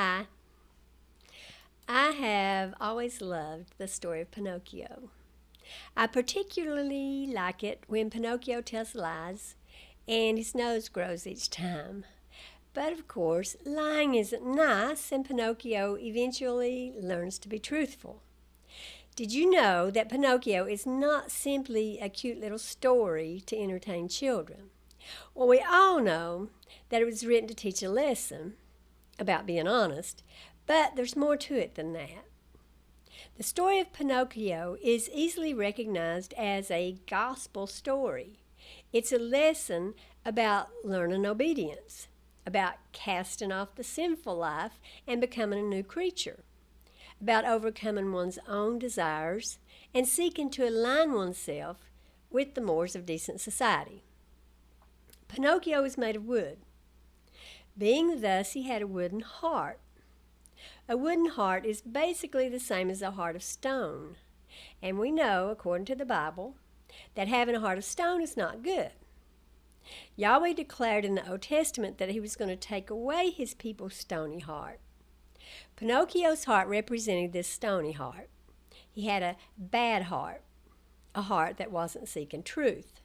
Hi. I have always loved the story of Pinocchio. I particularly like it when Pinocchio tells lies and his nose grows each time. But of course, lying isn't nice, and Pinocchio eventually learns to be truthful. Did you know that Pinocchio is not simply a cute little story to entertain children? Well, we all know that it was written to teach a lesson about being honest, but there's more to it than that. The story of Pinocchio is easily recognized as a gospel story. It's a lesson about learning obedience, about casting off the sinful life and becoming a new creature, about overcoming one's own desires and seeking to align oneself with the mores of decent society. Pinocchio is made of wood. Being thus, he had a wooden heart. A wooden heart is basically the same as a heart of stone. And we know, according to the Bible, that having a heart of stone is not good. Yahweh declared in the Old Testament that he was going to take away his people's stony heart. Pinocchio's heart represented this stony heart. He had a bad heart, a heart that wasn't seeking truth.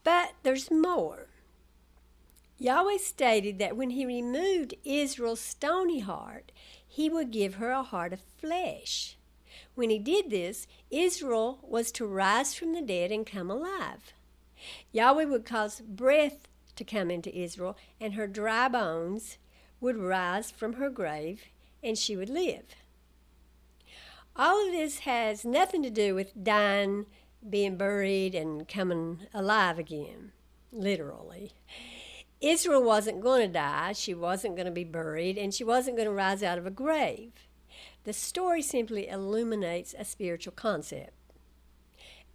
But there's more. Yahweh stated that when he removed Israel's stony heart, he would give her a heart of flesh. When he did this, Israel was to rise from the dead and come alive. Yahweh would cause breath to come into Israel, and her dry bones would rise from her grave, and she would live. All of this has nothing to do with dying, being buried, and coming alive again, literally. Israel wasn't going to die, she wasn't going to be buried, and she wasn't going to rise out of a grave. The story simply illuminates a spiritual concept.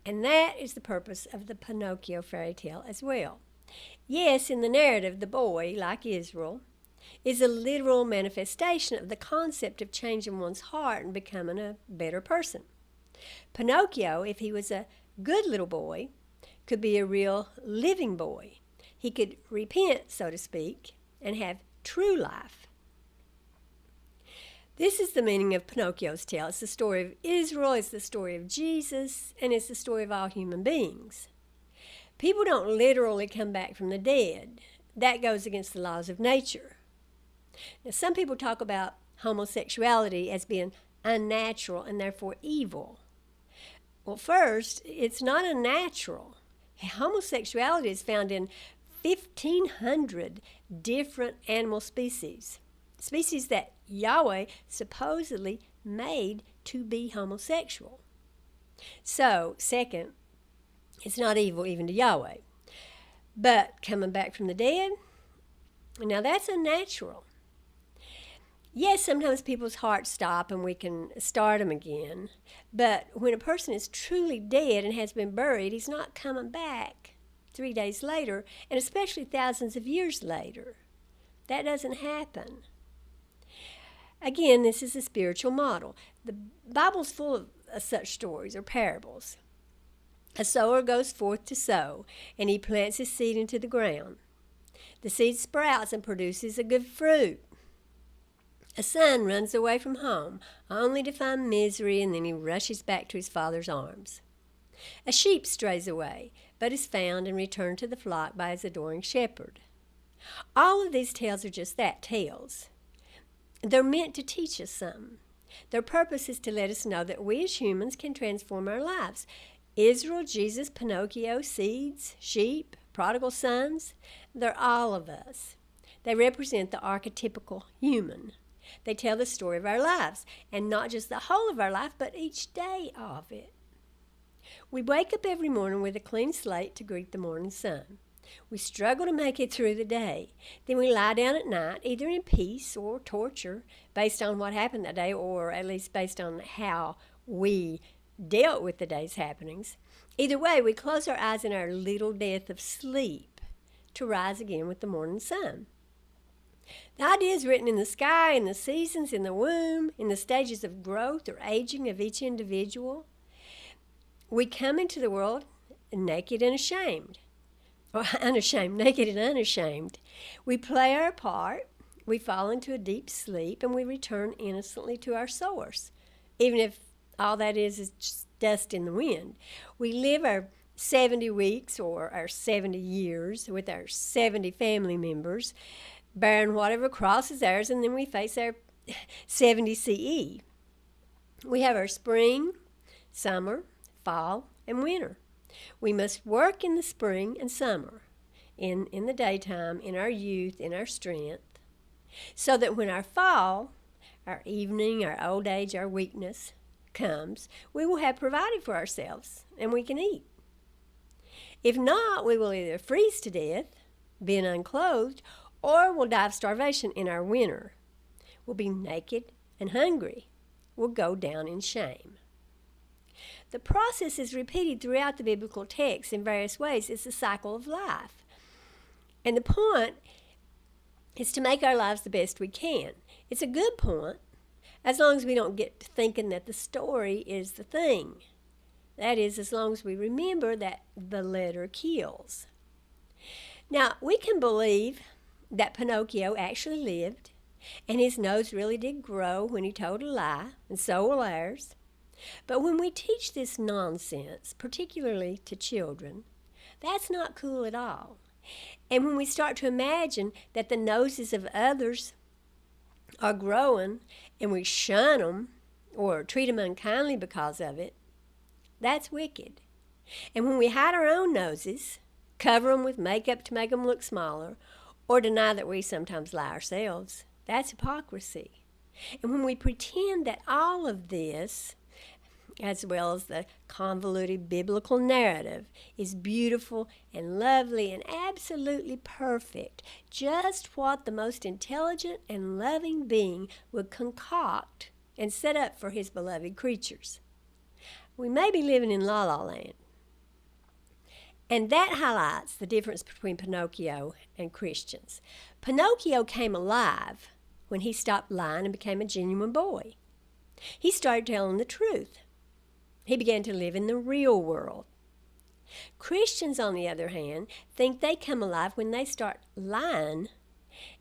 And that is the purpose of the Pinocchio fairy tale as well. Yes, in the narrative, the boy, like Israel, is a literal manifestation of the concept of changing one's heart and becoming a better person. Pinocchio, if he was a good little boy, could be a real living boy. He could repent, so to speak, and have true life. This is the meaning of Pinocchio's tale. It's the story of Israel, it's the story of Jesus, and it's the story of all human beings. People don't literally come back from the dead. That goes against the laws of nature. Now, some people talk about homosexuality as being unnatural and therefore evil. Well, first, it's not unnatural. Homosexuality is found in 1,500 different animal species that Yahweh supposedly made to be homosexual. So, second, it's not evil even to Yahweh. But coming back from the dead, now that's unnatural. Yes, sometimes people's hearts stop and we can start them again. But when a person is truly dead and has been buried, he's not coming back 3 days later, and especially thousands of years later. That doesn't happen. Again, this is a spiritual model. The Bible's full of such stories or parables. A sower goes forth to sow, and he plants his seed into the ground. The seed sprouts and produces a good fruit. A son runs away from home, only to find misery, and then he rushes back to his father's arms. A sheep strays away, but is found and returned to the flock by his adoring shepherd. All of these tales are just that, tales. They're meant to teach us something. Their purpose is to let us know that we as humans can transform our lives. Israel, Jesus, Pinocchio, seeds, sheep, prodigal sons, they're all of us. They represent the archetypical human. They tell the story of our lives, and not just the whole of our life, but each day of it. We wake up every morning with a clean slate to greet the morning sun. We struggle to make it through the day. Then we lie down at night, either in peace or torture, based on what happened that day, or at least based on how we dealt with the day's happenings. Either way, we close our eyes in our little death of sleep to rise again with the morning sun. The idea is written in the sky, in the seasons, in the womb, in the stages of growth or aging of each individual. We come into the world naked and ashamed. Or unashamed, naked and unashamed. We play our part. we fall into a deep sleep and we return innocently to our source, even if all that is just dust in the wind. We live our 70 weeks or our 70 years with our 70 family members, bearing whatever cross is ours, and then we face our 70 CE. We have our spring, summer, fall, and winter. We must work in the spring and summer, in the daytime, in our youth, in our strength, so that when our fall, our evening, our old age, our weakness comes, we will have provided for ourselves and we can eat. If not, we will either freeze to death, being unclothed, or we'll die of starvation in our winter. We'll be naked and hungry. We'll go down in shame. The process is repeated throughout the biblical text in various ways. It's a cycle of life. And the point is to make our lives the best we can. It's a good point, as long as we don't get to thinking that the story is the thing. That is, as long as we remember that the letter kills. Now, we can believe that Pinocchio actually lived, and his nose really did grow when he told a lie, and so will ours. But when we teach this nonsense, particularly to children, that's not cool at all. And when we start to imagine that the noses of others are growing and we shun them or treat them unkindly because of it, that's wicked. And when we hide our own noses, cover them with makeup to make them look smaller, or deny that we sometimes lie ourselves, that's hypocrisy. And when we pretend that all of this, as well as the convoluted biblical narrative, is beautiful and lovely and absolutely perfect, just what the most intelligent and loving being would concoct and set up for his beloved creatures, we may be living in La La Land. And that highlights the difference between Pinocchio and Christians. Pinocchio came alive when he stopped lying and became a genuine boy. He started telling the truth. He began to live in the real world. Christians, on the other hand, think they come alive when they start lying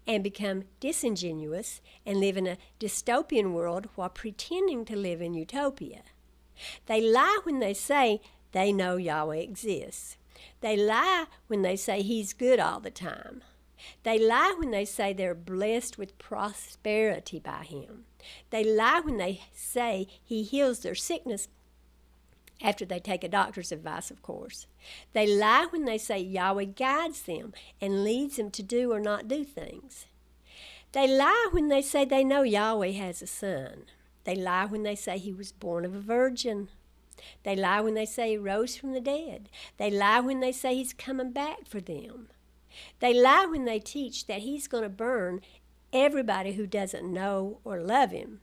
and become disingenuous and live in a dystopian world while pretending to live in utopia. They lie when they say they know Yahweh exists. They lie when they say he's good all the time. They lie when they say they're blessed with prosperity by him. They lie when they say he heals their sickness after they take a doctor's advice, of course. They lie when they say Yahweh guides them and leads them to do or not do things. They lie when they say they know Yahweh has a son. They lie when they say he was born of a virgin. They lie when they say he rose from the dead. They lie when they say he's coming back for them. They lie when they teach that he's going to burn everybody who doesn't know or love him.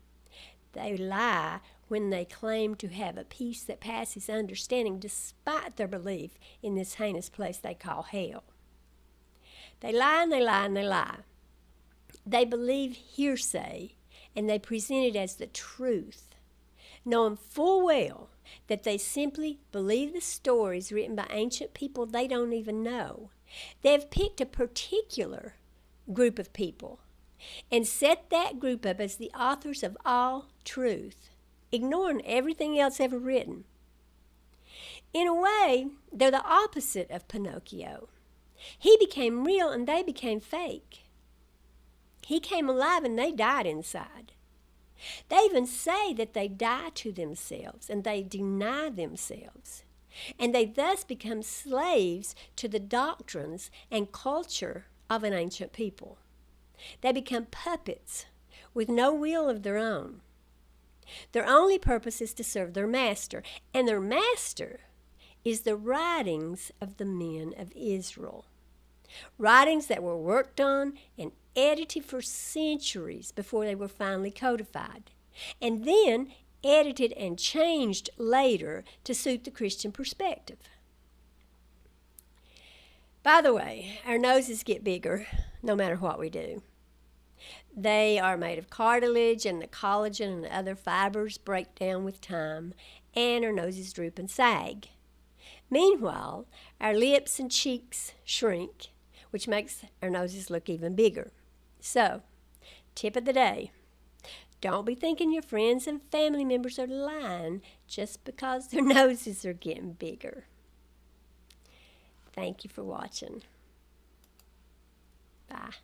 They lie when they claim to have a peace that passes understanding despite their belief in this heinous place they call hell. They lie and they lie and they lie. They believe hearsay and they present it as the truth, knowing full well that they simply believe the stories written by ancient people they don't even know. They've picked a particular group of people and set that group up as the authors of all truth, ignoring everything else ever written. In a way, they're the opposite of Pinocchio. He became real and they became fake. He came alive and they died inside. They even say that they die to themselves and they deny themselves. And they thus become slaves to the doctrines and culture of an ancient people. They become puppets with no will of their own. Their only purpose is to serve their master, and their master is the writings of the men of Israel. Writings that were worked on and edited for centuries before they were finally codified, and then edited and changed later to suit the Christian perspective. By the way, our noses get bigger no matter what we do. They are made of cartilage, and the collagen and the other fibers break down with time, and our noses droop and sag. Meanwhile, our lips and cheeks shrink, which makes our noses look even bigger. So, Tip of the day. Don't be thinking your friends and family members are lying just because their noses are getting bigger. Thank you for watching. Bye.